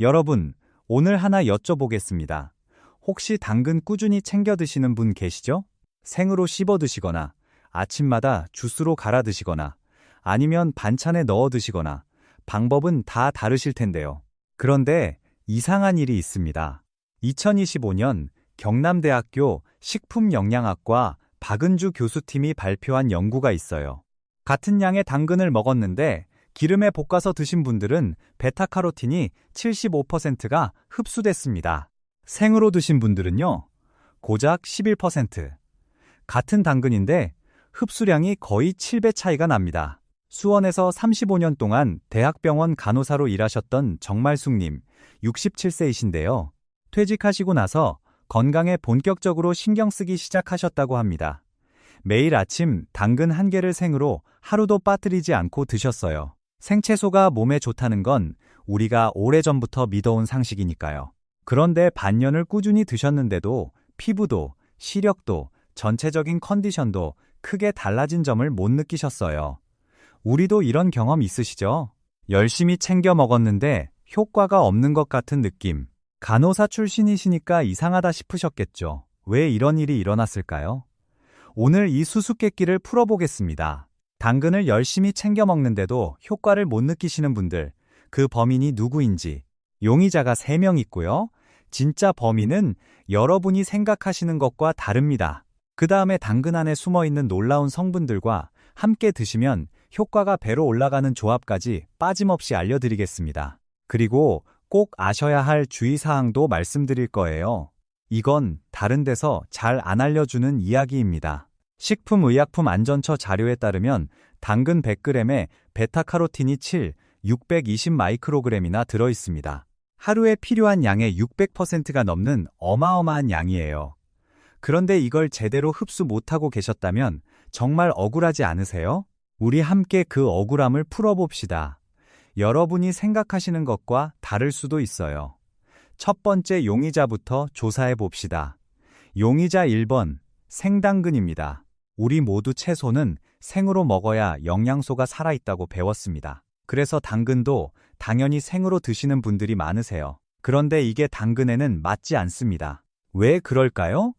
여러분, 오늘 하나 여쭤보겠습니다. 혹시 당근 꾸준히 챙겨 드시는 분 계시죠? 생으로 씹어 드시거나, 아침마다 주스로 갈아 드시거나, 아니면 반찬에 넣어 드시거나, 방법은 다 다르실 텐데요. 그런데 이상한 일이 있습니다. 2025년 경남대학교 식품영양학과 박은주 교수팀이 발표한 연구가 있어요. 같은 양의 당근을 먹었는데 기름에 볶아서 드신 분들은 베타카로틴이 75%가 흡수됐습니다. 생으로 드신 분들은요, 고작 11%. 같은 당근인데 흡수량이 거의 7배 차이가 납니다. 수원에서 35년 동안 대학병원 간호사로 일하셨던 정말숙님, 67세이신데요. 퇴직하시고 나서 건강에 본격적으로 신경 쓰기 시작하셨다고 합니다. 매일 아침 당근 한 개를 생으로 하루도 빠뜨리지 않고 드셨어요. 생채소가 몸에 좋다는 건 우리가 오래전부터 믿어온 상식이니까요. 그런데 반년을 꾸준히 드셨는데도 피부도, 시력도, 전체적인 컨디션도 크게 달라진 점을 못 느끼셨어요. 우리도 이런 경험 있으시죠? 열심히 챙겨 먹었는데 효과가 없는 것 같은 느낌. 간호사 출신이시니까 이상하다 싶으셨겠죠. 왜 이런 일이 일어났을까요? 오늘 이 수수께끼를 풀어보겠습니다. 당근을 열심히 챙겨 먹는데도 효과를 못 느끼시는 분들, 그 범인이 누구인지. 용의자가 3명 있고요. 진짜 범인은 여러분이 생각하시는 것과 다릅니다. 그 다음에 당근 안에 숨어있는 놀라운 성분들과 함께 드시면 효과가 배로 올라가는 조합까지 빠짐없이 알려드리겠습니다. 그리고 꼭 아셔야 할 주의사항도 말씀드릴 거예요. 이건 다른 데서 잘 안 알려주는 이야기입니다. 식품의약품안전처 자료에 따르면 당근 100g에 베타카로틴이 620 마이크로그램이나 들어있습니다. 하루에 필요한 양의 600%가 넘는 어마어마한 양이에요. 그런데 이걸 제대로 흡수 못하고 계셨다면 정말 억울하지 않으세요? 우리 함께 그 억울함을 풀어봅시다. 여러분이 생각하시는 것과 다를 수도 있어요. 첫 번째 용의자부터 조사해 봅시다. 용의자 1번, 생당근입니다. 우리 모두 채소는 생으로 먹어야 영양소가 살아있다고 배웠습니다. 그래서 당근도 당연히 생으로 드시는 분들이 많으세요. 그런데 이게 당근에는 맞지 않습니다. 왜 그럴까요?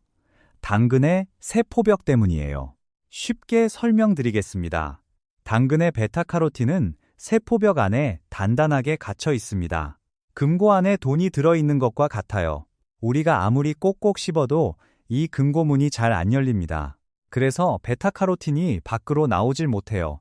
당근의 세포벽 때문이에요. 쉽게 설명드리겠습니다. 당근의 베타카로틴은 세포벽 안에 단단하게 갇혀 있습니다. 금고 안에 돈이 들어있는 것과 같아요. 우리가 아무리 꼭꼭 씹어도 이 금고문이 잘 안 열립니다. 그래서 베타카로틴이 밖으로 나오질 못해요.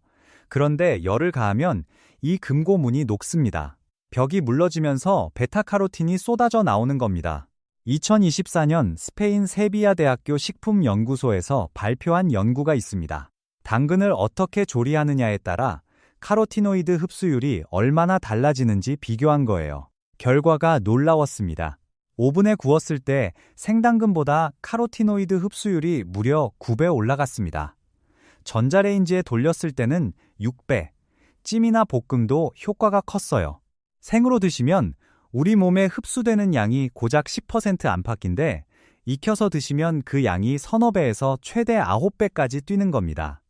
그런데 열을 가하면 이 금고문이 녹습니다. 벽이 물러지면서 베타카로틴이 쏟아져 나오는 겁니다. 2024년 스페인 세비야 대학교 식품연구소에서 발표한 연구가 있습니다. 당근을 어떻게 조리하느냐에 따라 카로티노이드 흡수율이 얼마나 달라지는지 비교한 거예요. 결과가 놀라웠습니다. 오븐에 구웠을 때 생당근보다 카로티노이드 흡수율이 무려 9배 올라갔습니다. 전자레인지에 돌렸을 때는 6배, 찜이나 볶음도 효과가 컸어요. 생으로 드시면 우리 몸에 흡수되는 양이 고작 10% 안팎인데 익혀서 드시면 그 양이 서너 배에서 최대 9배까지 뛰는 겁니다.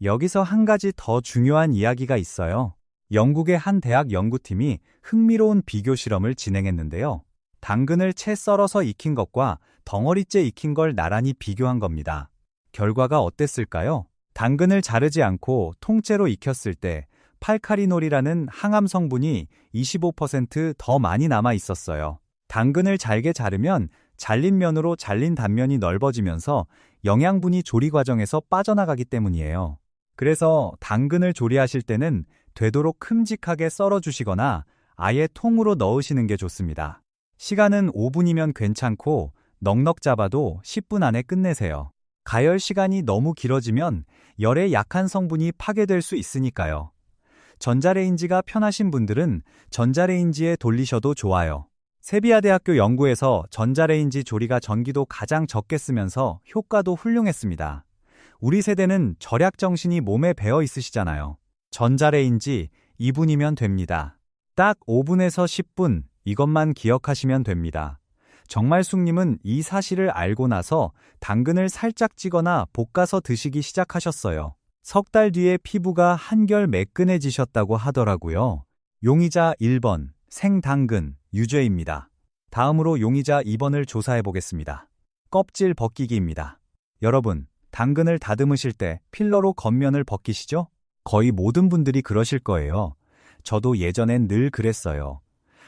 여기서 한 가지 더 중요한 이야기가 있어요. 영국의 한 대학 연구팀이 흥미로운 비교 실험을 진행했는데요. 당근을 채 썰어서 익힌 것과 덩어리째 익힌 걸 나란히 비교한 겁니다. 결과가 어땠을까요? 당근을 자르지 않고 통째로 익혔을 때 팔카리놀이라는 항암 성분이 25% 더 많이 남아 있었어요. 당근을 잘게 자르면 잘린 면으로 잘린 단면이 넓어지면서 영양분이 조리 과정에서 빠져나가기 때문이에요. 그래서 당근을 조리하실 때는 되도록 큼직하게 썰어주시거나 아예 통으로 넣으시는 게 좋습니다. 시간은 5분이면 괜찮고 넉넉 잡아도 10분 안에 끝내세요. 가열 시간이 너무 길어지면 열에 약한 성분이 파괴될 수 있으니까요. 전자레인지가 편하신 분들은 전자레인지에 돌리셔도 좋아요. 세비야대학교 연구에서 전자레인지 조리가 전기도 가장 적게 쓰면서 효과도 훌륭했습니다. 우리 세대는 절약 정신이 몸에 배어 있으시잖아요. 전자레인지 2분이면 됩니다. 딱 5분에서 10분, 이것만 기억하시면 됩니다. 정말숙님은 이 사실을 알고 나서 당근을 살짝 찌거나 볶아서 드시기 시작하셨어요. 석 달 뒤에 피부가 한결 매끈해지셨다고 하더라고요. 용의자 1번, 생당근, 유죄입니다. 다음으로 용의자 2번을 조사해 보겠습니다. 껍질 벗기기입니다. 여러분, 당근을 다듬으실 때 필러로 겉면을 벗기시죠? 거의 모든 분들이 그러실 거예요. 저도 예전엔 늘 그랬어요.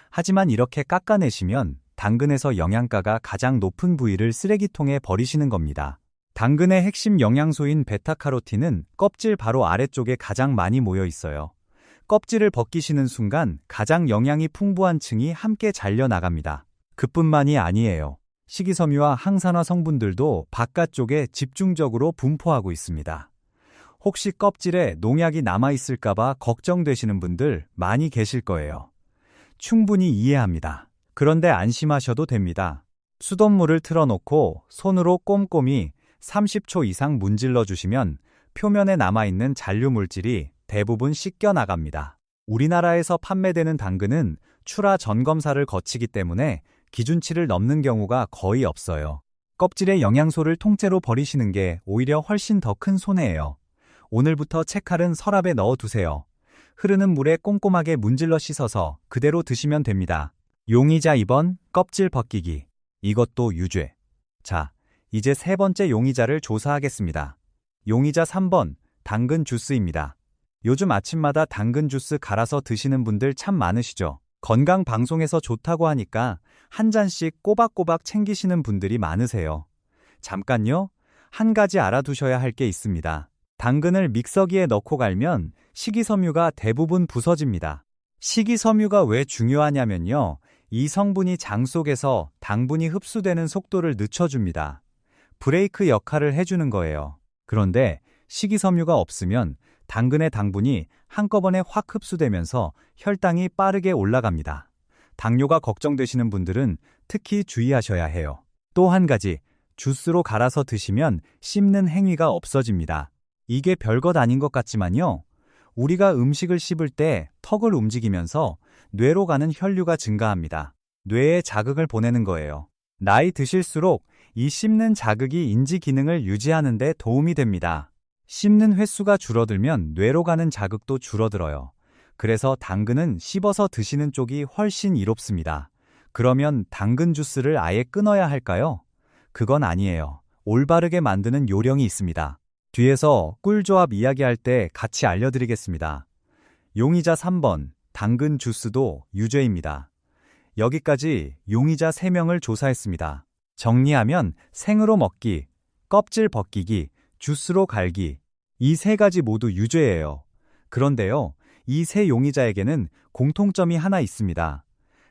하지만 이렇게 깎아내시면 당근에서 영양가가 가장 높은 부위를 쓰레기통에 버리시는 겁니다. 당근의 핵심 영양소인 베타카로틴은 껍질 바로 아래쪽에 가장 많이 모여 있어요. 껍질을 벗기시는 순간 가장 영양이 풍부한 층이 함께 잘려나갑니다. 그뿐만이 아니에요. 식이섬유와 항산화 성분들도 바깥쪽에 집중적으로 분포하고 있습니다. 혹시 껍질에 농약이 남아있을까봐 걱정되시는 분들 많이 계실 거예요. 충분히 이해합니다. 그런데 안심하셔도 됩니다. 수돗물을 틀어놓고 손으로 꼼꼼히 30초 이상 문질러 주시면 표면에 남아있는 잔류 물질이 대부분 씻겨 나갑니다. 우리나라에서 판매되는 당근은 출하 전검사를 거치기 때문에 기준치를 넘는 경우가 거의 없어요. 껍질의 영양소를 통째로 버리시는 게 오히려 훨씬 더 큰 손해예요. 오늘부터 채칼은 서랍에 넣어두세요. 흐르는 물에 꼼꼼하게 문질러 씻어서 그대로 드시면 됩니다. 용의자 2번, 껍질 벗기기. 이것도 유죄. 자, 이제 세 번째 용의자를 조사하겠습니다. 용의자 3번, 당근 주스입니다. 요즘 아침마다 당근 주스 갈아서 드시는 분들 참 많으시죠? 건강 방송에서 좋다고 하니까 한 잔씩 꼬박꼬박 챙기시는 분들이 많으세요. 잠깐요. 한 가지 알아두셔야 할 게 있습니다. 당근을 믹서기에 넣고 갈면 식이섬유가 대부분 부서집니다. 식이섬유가 왜 중요하냐면요. 이 성분이 장 속에서 당분이 흡수되는 속도를 늦춰줍니다. 브레이크 역할을 해주는 거예요. 그런데 식이섬유가 없으면 당근의 당분이 한꺼번에 확 흡수되면서 혈당이 빠르게 올라갑니다. 당뇨가 걱정되시는 분들은 특히 주의하셔야 해요. 또 한 가지, 주스로 갈아서 드시면 씹는 행위가 없어집니다. 이게 별것 아닌 것 같지만요. 우리가 음식을 씹을 때 턱을 움직이면서 뇌로 가는 혈류가 증가합니다. 뇌에 자극을 보내는 거예요. 나이 드실수록 이 씹는 자극이 인지 기능을 유지하는 데 도움이 됩니다. 씹는 횟수가 줄어들면 뇌로 가는 자극도 줄어들어요. 그래서 당근은 씹어서 드시는 쪽이 훨씬 이롭습니다. 그러면 당근 주스를 아예 끊어야 할까요? 그건 아니에요. 올바르게 만드는 요령이 있습니다. 뒤에서 꿀조합 이야기할 때 같이 알려드리겠습니다. 용의자 3번, 당근 주스도 유죄입니다. 여기까지 용의자 3명을 조사했습니다. 정리하면 생으로 먹기, 껍질 벗기기, 주스로 갈기, 이 세 가지 모두 유죄예요. 그런데요, 이 세 용의자에게는 공통점이 하나 있습니다.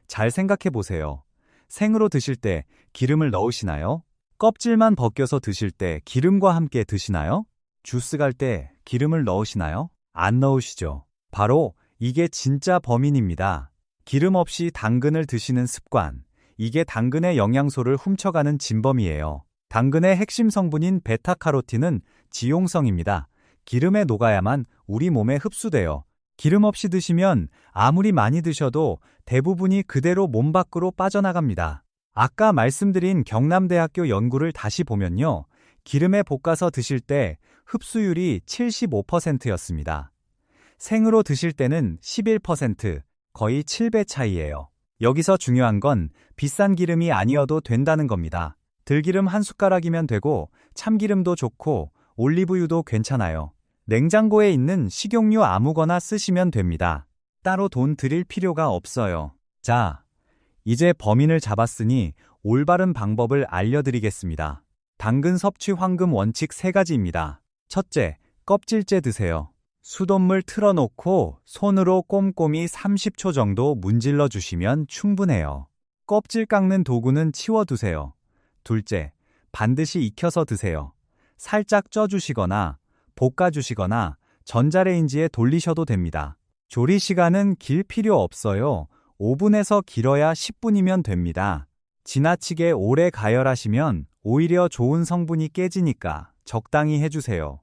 잘 생각해 보세요. 생으로 드실 때 기름을 넣으시나요? 껍질만 벗겨서 드실 때 기름과 함께 드시나요? 주스 갈 때 기름을 넣으시나요? 안 넣으시죠. 바로 이게 진짜 범인입니다. 기름 없이 당근을 드시는 습관. 이게 당근의 영양소를 훔쳐가는 진범이에요. 당근의 핵심 성분인 베타카로틴은 지용성입니다. 기름에 녹아야만 우리 몸에 흡수돼요. 기름 없이 드시면 아무리 많이 드셔도 대부분이 그대로 몸 밖으로 빠져나갑니다. 아까 말씀드린 경남대학교 연구를 다시 보면요. 기름에 볶아서 드실 때 흡수율이 75%였습니다. 생으로 드실 때는 11%, 거의 7배 차이예요. 여기서 중요한 건 비싼 기름이 아니어도 된다는 겁니다. 들기름 한 숟가락이면 되고 참기름도 좋고 올리브유도 괜찮아요. 냉장고에 있는 식용유 아무거나 쓰시면 됩니다. 따로 돈 들일 필요가 없어요. 자, 이제 범인을 잡았으니 올바른 방법을 알려드리겠습니다. 당근 섭취 황금 원칙 3가지입니다. 첫째, 껍질째 드세요. 수돗물 틀어놓고 손으로 꼼꼼히 30초 정도 문질러 주시면 충분해요. 껍질 깎는 도구는 치워두세요. 둘째, 반드시 익혀서 드세요. 살짝 쪄주시거나 볶아주시거나 전자레인지에 돌리셔도 됩니다. 조리 시간은 길 필요 없어요. 5분에서 길어야 10분이면 됩니다. 지나치게 오래 가열하시면 오히려 좋은 성분이 깨지니까 적당히 해주세요.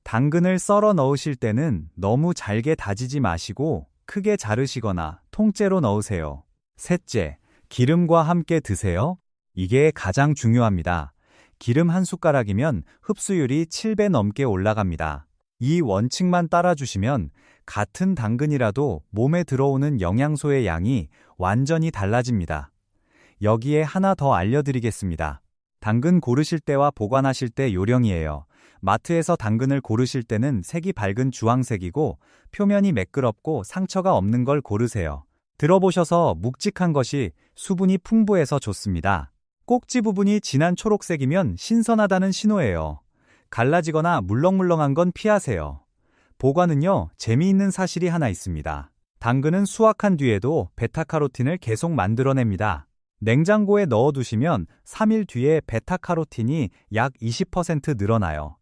당근을 썰어 넣으실 때는 너무 잘게 다지지 마시고 크게 자르시거나 통째로 넣으세요. 셋째, 기름과 함께 드세요. 이게 가장 중요합니다. 기름 한 숟가락이면 흡수율이 7배 넘게 올라갑니다. 이 원칙만 따라주시면 같은 당근이라도 몸에 들어오는 영양소의 양이 완전히 달라집니다. 여기에 하나 더 알려드리겠습니다. 당근 고르실 때와 보관하실 때 요령이에요. 마트에서 당근을 고르실 때는 색이 밝은 주황색이고 표면이 매끄럽고 상처가 없는 걸 고르세요. 들어보셔서 묵직한 것이 수분이 풍부해서 좋습니다. 꼭지 부분이 진한 초록색이면 신선하다는 신호예요. 갈라지거나 물렁물렁한 건 피하세요. 보관은요, 재미있는 사실이 하나 있습니다. 당근은 수확한 뒤에도 베타카로틴을 계속 만들어냅니다. 냉장고에 넣어두시면 3일 뒤에 베타카로틴이 약 20% 늘어나요.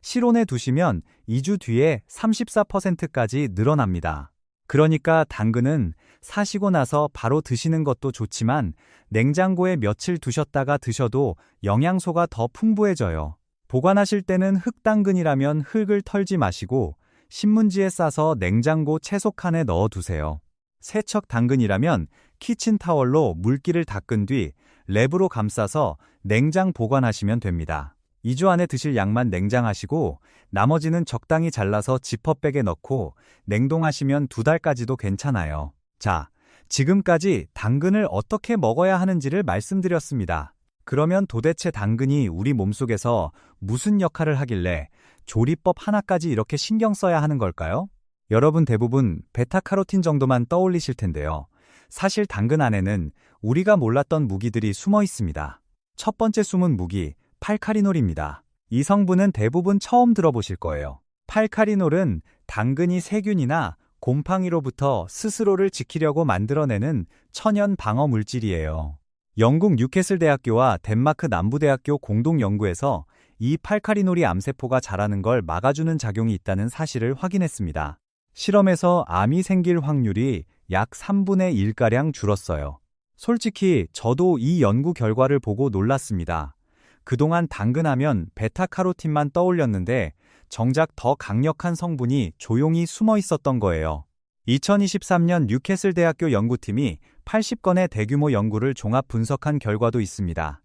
실온에 두시면 2주 뒤에 34%까지 늘어납니다. 그러니까 당근은 사시고 나서 바로 드시는 것도 좋지만 냉장고에 며칠 두셨다가 드셔도 영양소가 더 풍부해져요. 보관하실 때는 흙당근이라면 흙을 털지 마시고 신문지에 싸서 냉장고 채소칸에 넣어두세요. 세척 당근이라면 키친타월로 물기를 닦은 뒤 랩으로 감싸서 냉장 보관하시면 됩니다. 2주 안에 드실 양만 냉장하시고 나머지는 적당히 잘라서 지퍼백에 넣고 냉동하시면 2달까지도 괜찮아요. 자, 지금까지 당근을 어떻게 먹어야 하는지를 말씀드렸습니다. 그러면 도대체 당근이 우리 몸속에서 무슨 역할을 하길래 조리법 하나까지 이렇게 신경 써야 하는 걸까요? 여러분 대부분 베타카로틴 정도만 떠올리실 텐데요. 사실 당근 안에는 우리가 몰랐던 무기들이 숨어 있습니다. 첫 번째 숨은 무기, 팔카리놀입니다. 이 성분은 대부분 처음 들어보실 거예요. 팔카리놀은 당근이 세균이나 곰팡이로부터 스스로를 지키려고 만들어내는 천연 방어 물질이에요. 영국 뉴캐슬 대학교와 덴마크 남부대학교 공동 연구에서 이 팔카리놀이 암세포가 자라는 걸 막아주는 작용이 있다는 사실을 확인했습니다. 실험에서 암이 생길 확률이 약 3분의 1가량 줄었어요. 솔직히 저도 이 연구 결과를 보고 놀랐습니다. 그동안 당근하면 베타카로틴만 떠올렸는데 정작 더 강력한 성분이 조용히 숨어 있었던 거예요. 2023년 뉴캐슬 대학교 연구팀이 80건의 대규모 연구를 종합 분석한 결과도 있습니다.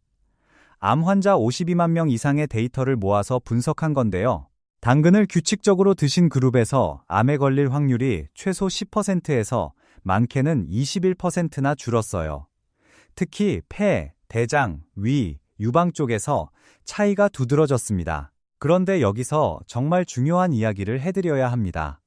암 환자 52만 명 이상의 데이터를 모아서 분석한 건데요. 당근을 규칙적으로 드신 그룹에서 암에 걸릴 확률이 최소 10%에서 많게는 21%나 줄었어요. 특히 폐, 대장, 위, 유방 쪽에서 차이가 두드러졌습니다. 그런데 여기서 정말 중요한 이야기를 해드려야 합니다.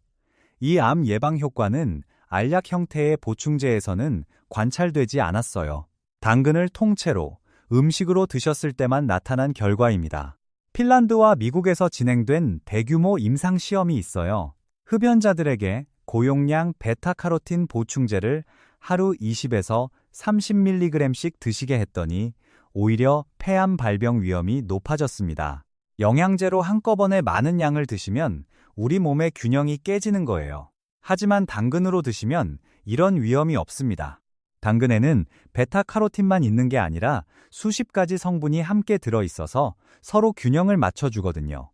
이 암 예방 효과는 알약 형태의 보충제에서는 관찰되지 않았어요. 당근을 통째로 음식으로 드셨을 때만 나타난 결과입니다. 핀란드와 미국에서 진행된 대규모 임상 시험이 있어요. 흡연자들에게 고용량 베타카로틴 보충제를 하루 20에서 30mg씩 드시게 했더니 오히려 폐암 발병 위험이 높아졌습니다. 영양제로 한꺼번에 많은 양을 드시면 우리 몸의 균형이 깨지는 거예요. 하지만 당근으로 드시면 이런 위험이 없습니다. 당근에는 베타카로틴만 있는 게 아니라 수십 가지 성분이 함께 들어있어서 서로 균형을 맞춰주거든요.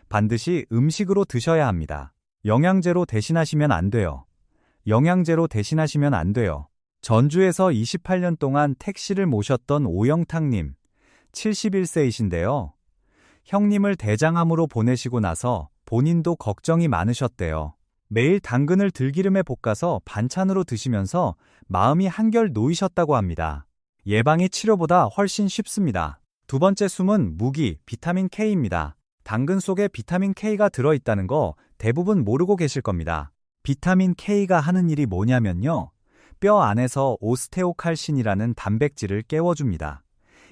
반드시 음식으로 드셔야 합니다. 영양제로 대신하시면 안 돼요. 영양제로 대신하시면 안 돼요. 전주에서 28년 동안 택시를 모셨던 오영탁님, 71세이신데요. 형님을 대장암으로 보내시고 나서 본인도 걱정이 많으셨대요. 매일 당근을 들기름에 볶아서 반찬으로 드시면서 마음이 한결 놓이셨다고 합니다. 예방이 치료보다 훨씬 쉽습니다. 두 번째 숨은 무기, 비타민 K입니다. 당근 속에 비타민 K가 들어있다는 거 대부분 모르고 계실 겁니다. 비타민 K가 하는 일이 뭐냐면요. 뼈 안에서 오스테오칼신이라는 단백질을 깨워줍니다.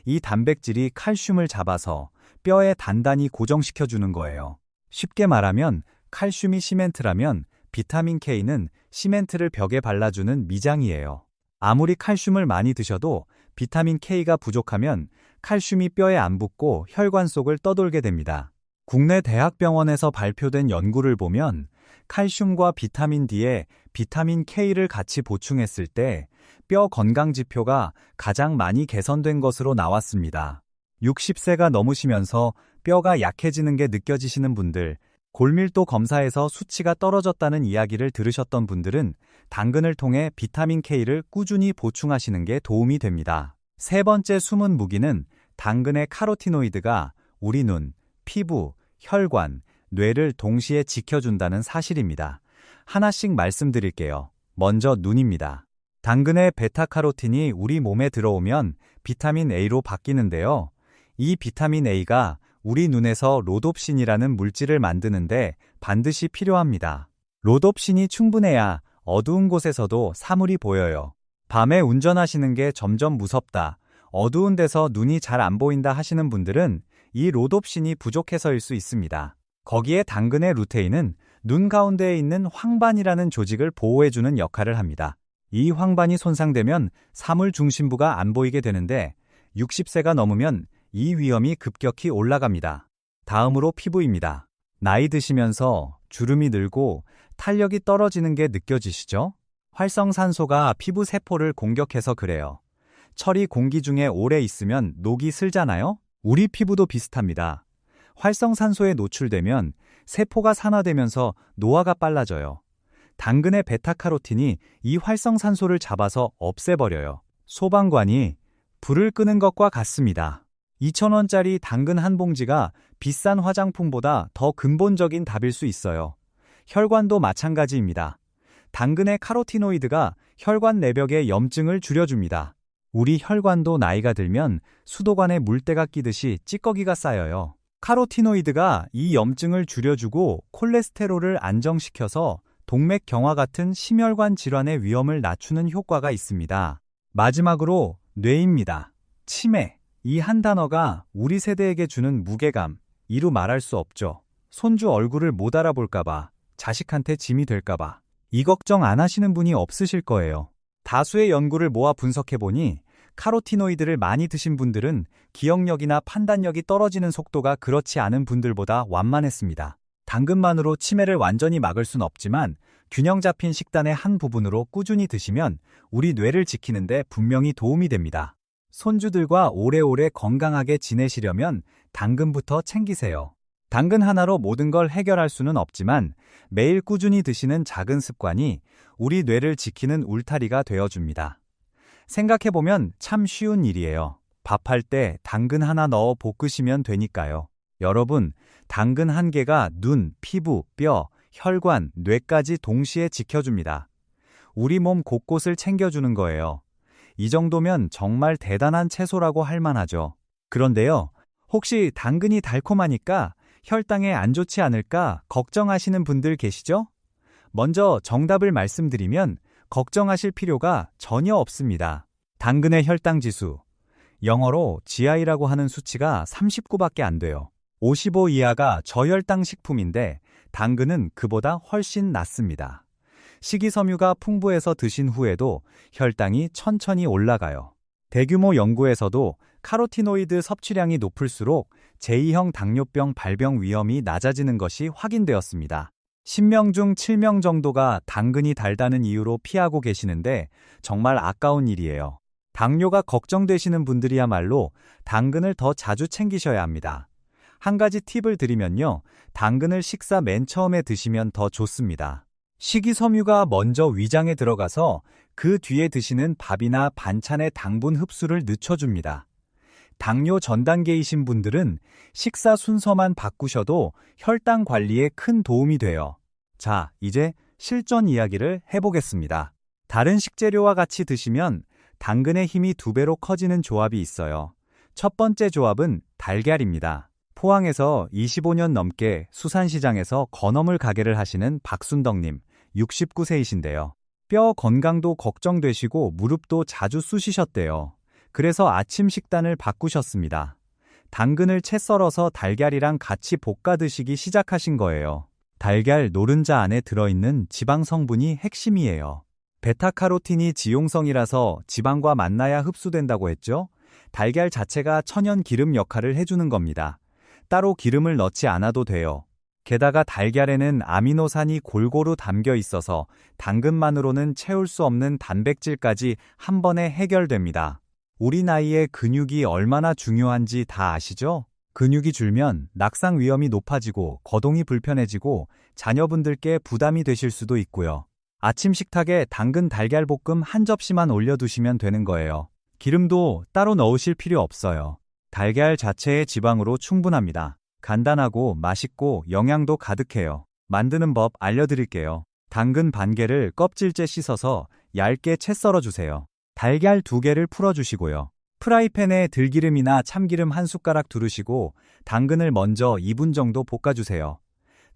이 단백질이 칼슘을 잡아서 뼈에 단단히 고정시켜주는 거예요. 쉽게 말하면 칼슘이 시멘트라면 비타민 K는 시멘트를 벽에 발라주는 미장이에요. 아무리 칼슘을 많이 드셔도 비타민 K가 부족하면 칼슘이 뼈에 안 붙고 혈관 속을 떠돌게 됩니다. 국내 대학병원에서 발표된 연구를 보면 칼슘과 비타민 D에 비타민 K를 같이 보충했을 때 뼈 건강 지표가 가장 많이 개선된 것으로 나왔습니다. 60세가 넘으시면서 뼈가 약해지는 게 느껴지시는 분들, 골밀도 검사에서 수치가 떨어졌다는 이야기를 들으셨던 분들은 당근을 통해 비타민 K를 꾸준히 보충하시는 게 도움이 됩니다. 세 번째 숨은 무기는 당근의 카로티노이드가 우리 눈, 피부, 혈관, 뇌를 동시에 지켜준다는 사실입니다. 하나씩 말씀드릴게요. 먼저 눈입니다. 당근의 베타카로틴이 우리 몸에 들어오면 비타민 A로 바뀌는데요. 이 비타민 A가 우리 눈에서 로놉신이라는 물질을 만드는데 반드시 필요합니다. 로놉신이 충분해야 어두운 곳에서도 사물이 보여요. 밤에 운전하시는 게 점점 무섭다, 어두운 데서 눈이 잘 안 보인다 하시는 분들은 이 로놉신이 부족해서일 수 있습니다. 거기에 당근의 루테인은 눈 가운데에 있는 황반이라는 조직을 보호해주는 역할을 합니다. 이 황반이 손상되면 사물 중심부가 안 보이게 되는데 60세가 넘으면 이 위험이 급격히 올라갑니다. 다음으로 피부입니다. 나이 드시면서 주름이 늘고 탄력이 떨어지는 게 느껴지시죠? 활성산소가 피부 세포를 공격해서 그래요. 철이 공기 중에 오래 있으면 녹이 슬잖아요? 우리 피부도 비슷합니다. 활성산소에 노출되면 세포가 산화되면서 노화가 빨라져요. 당근의 베타카로틴이 이 활성산소를 잡아서 없애버려요. 소방관이 불을 끄는 것과 같습니다. 2,000원짜리 당근 한 봉지가 비싼 화장품보다 더 근본적인 답일 수 있어요. 혈관도 마찬가지입니다. 당근의 카로티노이드가 혈관 내벽의 염증을 줄여줍니다. 우리 혈관도 나이가 들면 수도관에 물때가 끼듯이 찌꺼기가 쌓여요. 카로티노이드가 이 염증을 줄여주고 콜레스테롤을 안정시켜서 동맥경화 같은 심혈관 질환의 위험을 낮추는 효과가 있습니다. 마지막으로 뇌입니다. 치매. 이 한 단어가 우리 세대에게 주는 무게감, 이루 말할 수 없죠. 손주 얼굴을 못 알아볼까봐, 자식한테 짐이 될까봐. 이 걱정 안 하시는 분이 없으실 거예요. 다수의 연구를 모아 분석해보니 카로티노이드를 많이 드신 분들은 기억력이나 판단력이 떨어지는 속도가 그렇지 않은 분들보다 완만했습니다. 당근만으로 치매를 완전히 막을 순 없지만 균형 잡힌 식단의 한 부분으로 꾸준히 드시면 우리 뇌를 지키는데 분명히 도움이 됩니다. 손주들과 오래오래 건강하게 지내시려면 당근부터 챙기세요. 당근 하나로 모든 걸 해결할 수는 없지만 매일 꾸준히 드시는 작은 습관이 우리 뇌를 지키는 울타리가 되어줍니다. 생각해보면 참 쉬운 일이에요. 밥할 때 당근 하나 넣어 볶으시면 되니까요. 여러분, 당근 한 개가 눈, 피부, 뼈, 혈관, 뇌까지 동시에 지켜줍니다. 우리 몸 곳곳을 챙겨주는 거예요. 이 정도면 정말 대단한 채소라고 할 만하죠. 그런데요, 혹시 당근이 달콤하니까 혈당에 안 좋지 않을까 걱정하시는 분들 계시죠? 먼저 정답을 말씀드리면 걱정하실 필요가 전혀 없습니다. 당근의 혈당 지수, 영어로 GI라고 하는 수치가 39밖에 안 돼요. 55 이하가 저혈당 식품인데 당근은 그보다 훨씬 낮습니다. 식이섬유가 풍부해서 드신 후에도 혈당이 천천히 올라가요. 대규모 연구에서도 카로티노이드 섭취량이 높을수록 제2형 당뇨병 발병 위험이 낮아지는 것이 확인되었습니다. 10명 중 7명 정도가 당근이 달다는 이유로 피하고 계시는데 정말 아까운 일이에요. 당뇨가 걱정되시는 분들이야말로 당근을 더 자주 챙기셔야 합니다. 한 가지 팁을 드리면요, 당근을 식사 맨 처음에 드시면 더 좋습니다. 식이섬유가 먼저 위장에 들어가서 그 뒤에 드시는 밥이나 반찬의 당분 흡수를 늦춰줍니다. 당뇨 전 단계이신 분들은 식사 순서만 바꾸셔도 혈당 관리에 큰 도움이 돼요. 자, 이제 실전 이야기를 해보겠습니다. 다른 식재료와 같이 드시면 당근의 힘이 2배로 커지는 조합이 있어요. 첫 번째 조합은 달걀입니다. 포항에서 25년 넘게 수산시장에서 건어물 가게를 하시는 박순덕님, 69세이신데요. 뼈 건강도 걱정되시고 무릎도 자주 쑤시셨대요. 그래서 아침 식단을 바꾸셨습니다. 당근을 채 썰어서 달걀이랑 같이 볶아 드시기 시작하신 거예요. 달걀 노른자 안에 들어있는 지방 성분이 핵심이에요. 베타카로틴이 지용성이라서 지방과 만나야 흡수된다고 했죠? 달걀 자체가 천연 기름 역할을 해주는 겁니다. 따로 기름을 넣지 않아도 돼요. 게다가 달걀에는 아미노산이 골고루 담겨 있어서 당근만으로는 채울 수 없는 단백질까지 한 번에 해결됩니다. 우리 나이에 근육이 얼마나 중요한지 다 아시죠? 근육이 줄면 낙상 위험이 높아지고 거동이 불편해지고 자녀분들께 부담이 되실 수도 있고요. 아침 식탁에 당근 달걀 볶음 한 접시만 올려두시면 되는 거예요. 기름도 따로 넣으실 필요 없어요. 달걀 자체의 지방으로 충분합니다. 간단하고 맛있고 영양도 가득해요. 만드는 법 알려드릴게요. 당근 반 개를 껍질째 씻어서 얇게 채 썰어주세요. 달걀 2개를 풀어주시고요. 프라이팬에 들기름이나 참기름 1숟가락 두르시고 당근을 먼저 2분 정도 볶아주세요.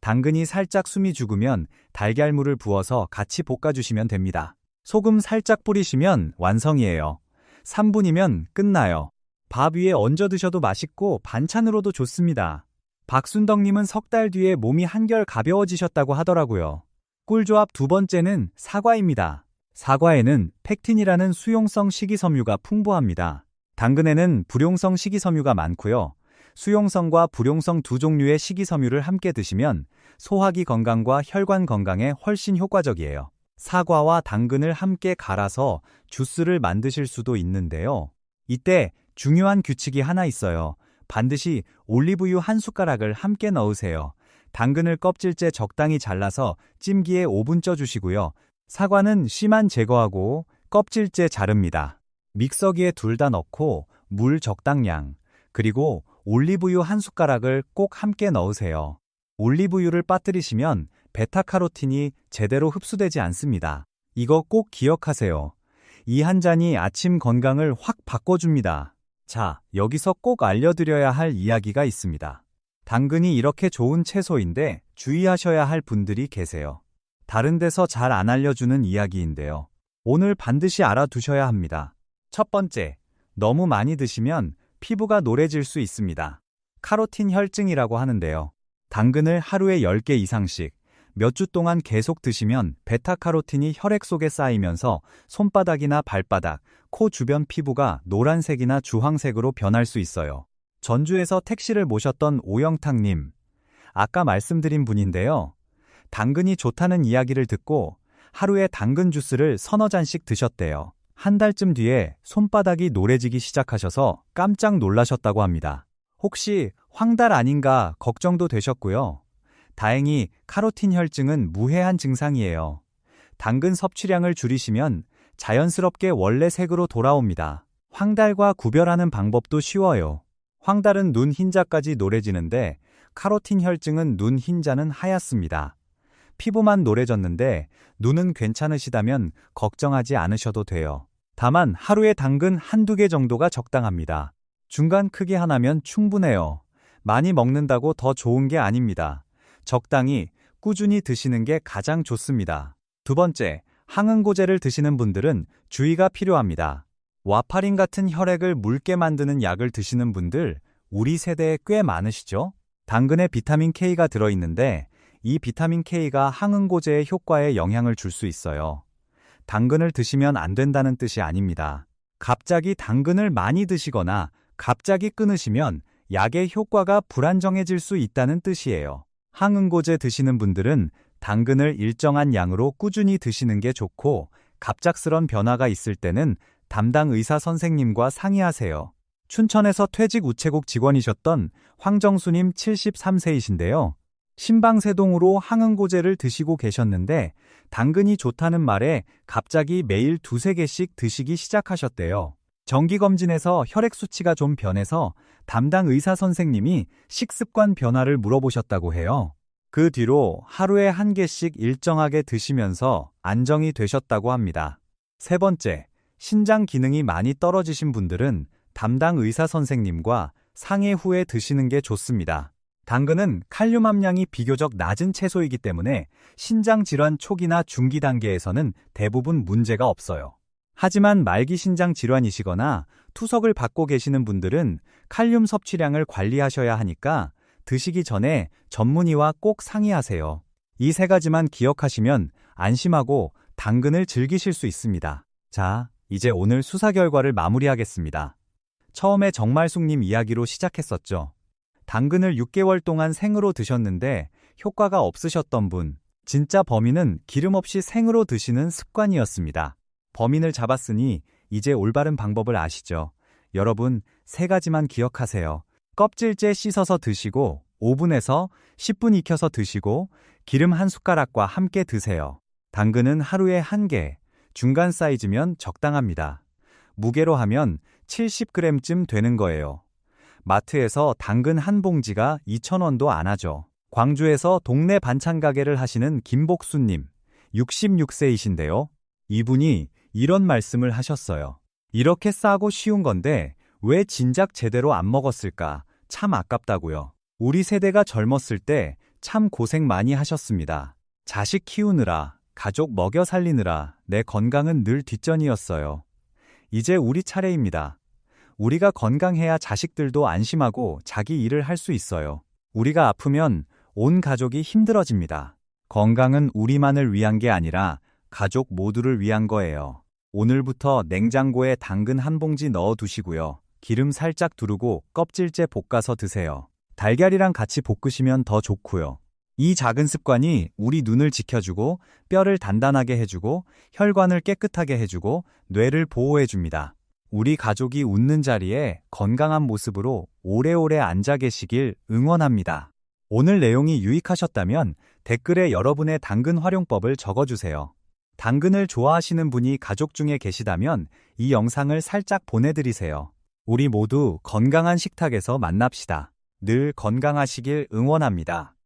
당근이 살짝 숨이 죽으면 달걀물을 부어서 같이 볶아주시면 됩니다. 소금 살짝 뿌리시면 완성이에요. 3분이면 끝나요. 밥 위에 얹어 드셔도 맛있고 반찬으로도 좋습니다. 박순덕님은 3달 뒤에 몸이 한결 가벼워지셨다고 하더라고요. 꿀조합 2번째는 사과입니다. 사과에는 팩틴이라는 수용성 식이섬유가 풍부합니다. 당근에는 불용성 식이섬유가 많고요. 수용성과 불용성 두 종류의 식이섬유를 함께 드시면 소화기 건강과 혈관 건강에 훨씬 효과적이에요. 사과와 당근을 함께 갈아서 주스를 만드실 수도 있는데요. 이때 중요한 규칙이 하나 있어요. 반드시 올리브유 1숟가락을 함께 넣으세요. 당근을 껍질째 적당히 잘라서 찜기에 5분 쪄주시고요. 사과는 씨만 제거하고 껍질째 자릅니다. 믹서기에 둘 다 넣고 물 적당량, 그리고 올리브유 1숟가락을 꼭 함께 넣으세요. 올리브유를 빠뜨리시면 베타카로틴이 제대로 흡수되지 않습니다. 이거 꼭 기억하세요. 이 한 잔이 아침 건강을 확 바꿔줍니다. 자, 여기서 꼭 알려드려야 할 이야기가 있습니다. 당근이 이렇게 좋은 채소인데 주의하셔야 할 분들이 계세요. 다른 데서 잘 안 알려주는 이야기인데요. 오늘 반드시 알아두셔야 합니다. 첫 번째, 너무 많이 드시면 피부가 노래질 수 있습니다. 카로틴 혈증이라고 하는데요. 당근을 하루에 10개 이상씩 몇 주 동안 계속 드시면 베타카로틴이 혈액 속에 쌓이면서 손바닥이나 발바닥, 코 주변 피부가 노란색이나 주황색으로 변할 수 있어요. 전주에서 택시를 모셨던 오영탁님, 아까 말씀드린 분인데요. 당근이 좋다는 이야기를 듣고 하루에 당근 주스를 3-4잔씩 드셨대요. 한 달쯤 뒤에 손바닥이 노래지기 시작하셔서 깜짝 놀라셨다고 합니다. 혹시 황달 아닌가 걱정도 되셨고요. 다행히 카로틴 혈증은 무해한 증상이에요. 당근 섭취량을 줄이시면 자연스럽게 원래 색으로 돌아옵니다. 황달과 구별하는 방법도 쉬워요. 황달은 눈 흰자까지 노래지는데 카로틴 혈증은 눈 흰자는 하얗습니다. 피부만 노래졌는데 눈은 괜찮으시다면 걱정하지 않으셔도 돼요. 다만 하루에 당근 1-2개 정도가 적당합니다. 중간 크기 하나면 충분해요. 많이 먹는다고 더 좋은 게 아닙니다. 적당히 꾸준히 드시는 게 가장 좋습니다. 두 번째, 항응고제를 드시는 분들은 주의가 필요합니다. 와파린 같은 혈액을 묽게 만드는 약을 드시는 분들 우리 세대에 꽤 많으시죠? 당근에 비타민 K가 들어있는데 이 비타민 K가 항응고제의 효과에 영향을 줄 수 있어요. 당근을 드시면 안 된다는 뜻이 아닙니다. 갑자기 당근을 많이 드시거나 갑자기 끊으시면 약의 효과가 불안정해질 수 있다는 뜻이에요. 항응고제 드시는 분들은 당근을 일정한 양으로 꾸준히 드시는 게 좋고 갑작스런 변화가 있을 때는 담당 의사 선생님과 상의하세요. 춘천에서 퇴직 우체국 직원이셨던 황정수님 73세이신데요. 신방세동으로 항응고제를 드시고 계셨는데 당근이 좋다는 말에 갑자기 매일 2-3개씩 드시기 시작하셨대요. 정기검진에서 혈액 수치가 좀 변해서 담당 의사 선생님이 식습관 변화를 물어보셨다고 해요. 그 뒤로 하루에 1개씩 일정하게 드시면서 안정이 되셨다고 합니다. 세 번째, 신장 기능이 많이 떨어지신 분들은 담당 의사 선생님과 상해 후에 드시는 게 좋습니다. 당근은 칼륨 함량이 비교적 낮은 채소이기 때문에 신장 질환 초기나 중기 단계에서는 대부분 문제가 없어요. 하지만 말기 신장 질환이시거나 투석을 받고 계시는 분들은 칼륨 섭취량을 관리하셔야 하니까 드시기 전에 전문의와 꼭 상의하세요. 이 3가지만 기억하시면 안심하고 당근을 즐기실 수 있습니다. 자, 이제 오늘 수사 결과를 마무리하겠습니다. 처음에 정말숙님 이야기로 시작했었죠. 당근을 6개월 동안 생으로 드셨는데 효과가 없으셨던 분, 진짜 범인은 기름 없이 생으로 드시는 습관이었습니다. 범인을 잡았으니 이제 올바른 방법을 아시죠? 여러분, 3가지만 기억하세요. 껍질째 씻어서 드시고 5분에서 10분 익혀서 드시고 기름 1숟가락과 함께 드세요. 당근은 하루에 1개, 중간 사이즈면 적당합니다. 무게로 하면 70g쯤 되는 거예요. 마트에서 당근 한 봉지가 2,000원도 안 하죠. 광주에서 동네 반찬 가게를 하시는 김복수님, 66세이신데요. 이분이 이런 말씀을 하셨어요. 이렇게 싸고 쉬운 건데 왜 진작 제대로 안 먹었을까? 참 아깝다고요. 우리 세대가 젊었을 때 참 고생 많이 하셨습니다. 자식 키우느라, 가족 먹여 살리느라 내 건강은 늘 뒷전이었어요. 이제 우리 차례입니다. 우리가 건강해야 자식들도 안심하고 자기 일을 할 수 있어요. 우리가 아프면 온 가족이 힘들어집니다. 건강은 우리만을 위한 게 아니라 가족 모두를 위한 거예요. 오늘부터 냉장고에 당근 한 봉지 넣어 두시고요. 기름 살짝 두르고 껍질째 볶아서 드세요. 달걀이랑 같이 볶으시면 더 좋고요. 이 작은 습관이 우리 눈을 지켜주고 뼈를 단단하게 해주고 혈관을 깨끗하게 해주고 뇌를 보호해줍니다. 우리 가족이 웃는 자리에 건강한 모습으로 오래오래 앉아 계시길 응원합니다. 오늘 내용이 유익하셨다면 댓글에 여러분의 당근 활용법을 적어주세요. 당근을 좋아하시는 분이 가족 중에 계시다면 이 영상을 살짝 보내드리세요. 우리 모두 건강한 식탁에서 만납시다. 늘 건강하시길 응원합니다.